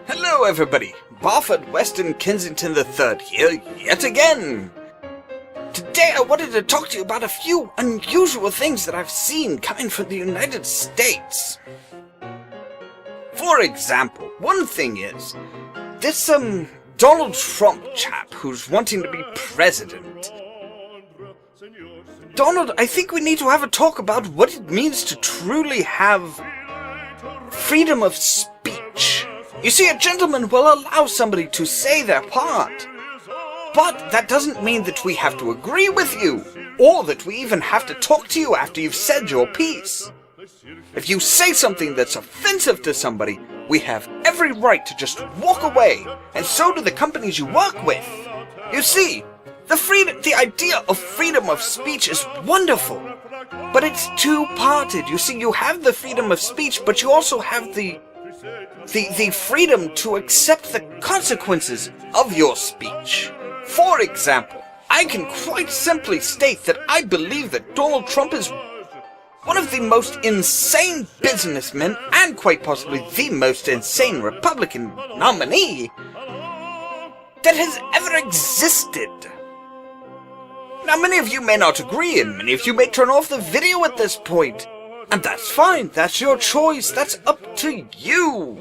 Hello everybody, Barford Weston Kensington III here yet again. Today I wanted to talk to you about a few unusual things that I've seen coming from the United States. For example, one thing is, this Donald Trump chap who's wanting to be president. Donald, I think we need to have a talk about what it means to truly have freedom of speech. You see, a gentleman will allow somebody to say their part, but that doesn't mean that we have to agree with you, or that we even have to talk to you after you've said your piece. If you say something that's offensive to somebody, we have every right to just walk away, and so do the companies you work with. You see, the idea of freedom of speech is wonderful, but it's two-parted. You see, you have the freedom of speech, but you also have the freedom to accept the consequences of your speech. For example, I can quite simply state that I believe that Donald Trump is one of the most insane businessmen and quite possibly the most insane Republican nominee that has ever existed. Now, many of you may not agree, and many of you may turn off the video at this point. And that's fine, that's your choice, that's up to you.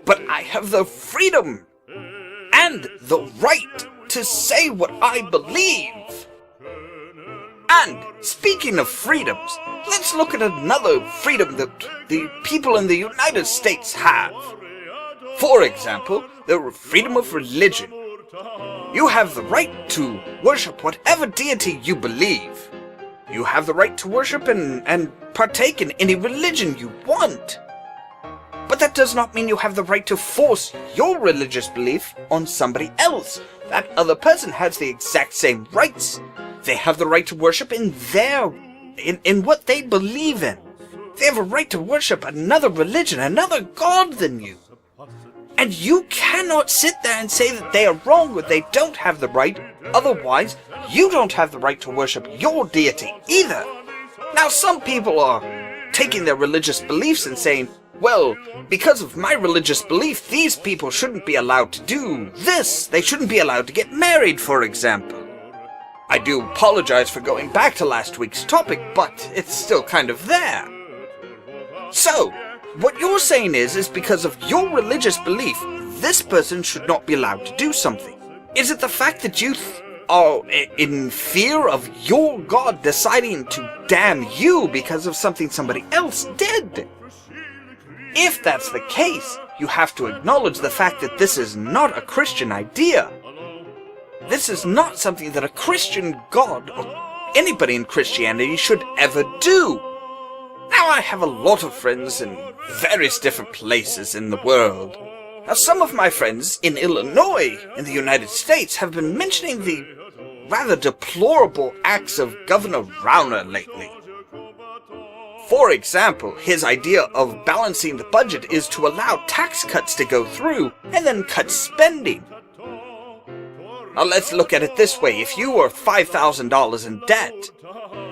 But I have the freedom and the right to say what I believe. And speaking of freedoms, let's look at another freedom that the people in the United States have. For example, the freedom of religion. You have the right to worship whatever deity you believe. You have the right to worship and partake in any religion you want. But that does not mean you have the right to force your religious belief on somebody else. That other person has the exact same rights. They have the right to worship in what they believe in. They have a right to worship another religion, another god than you. And you cannot sit there and say that they are wrong or they don't have the right. Otherwise, you don't have the right to worship your deity either. Now, some people are taking their religious beliefs and saying, well, because of my religious belief, these people shouldn't be allowed to do this. They shouldn't be allowed to get married, for example. I do apologize for going back to last week's topic, but it's still kind of there. So, what you're saying is because of your religious belief, this person should not be allowed to do something. Is it the fact that you are in fear of your God deciding to damn you because of something somebody else did? If that's the case, you have to acknowledge the fact that this is not a Christian idea. This is not something that a Christian God or anybody in Christianity should ever do. Now, I have a lot of friends in various different places in the world. Now, some of my friends in Illinois, in the United States, have been mentioning the rather deplorable acts of Governor Rauner lately. For example, his idea of balancing the budget is to allow tax cuts to go through and then cut spending. Now, let's look at it this way. If you are $5,000 in debt,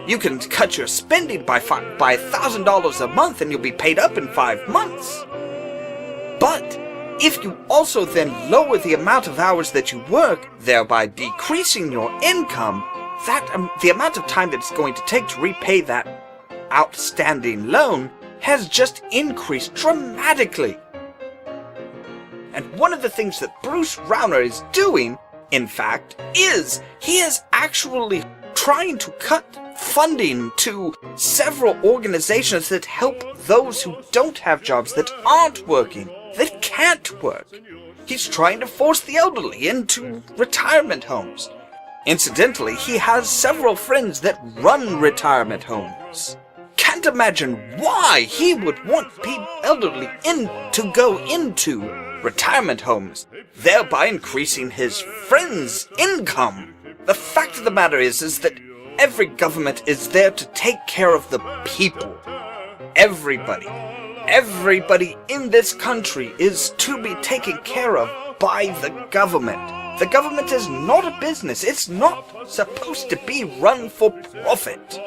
you can cut your spending by $1,000 a month and you'll be paid up in 5 months. But if you also then lower the amount of hours that you work, thereby decreasing your income, the amount of time that it's going to take to repay that outstanding loan has just increased dramatically. And one of the things that Bruce Rauner is doing, in fact, is he is actually trying to cut funding to several organizations that help those who don't have jobs, that aren't working, that can't work. He's trying to force the elderly into retirement homes. Incidentally, he has several friends that run retirement homes. Can't imagine why he would want elderly to go into retirement homes, thereby increasing his friends' income. The fact of the matter is that every government is there to take care of the people. Everybody in this country is to be taken care of by the government. The government is not a business. It's not supposed to be run for profit.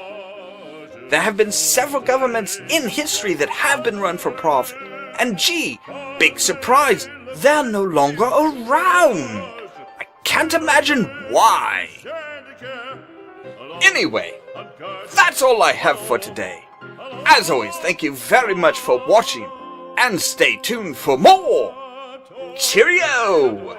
There have been several governments in history that have been run for profit. And gee, big surprise, they're no longer around. I can't imagine why. Anyway, that's all I have for today. As always, thank you very much for watching, and stay tuned for more. Cheerio!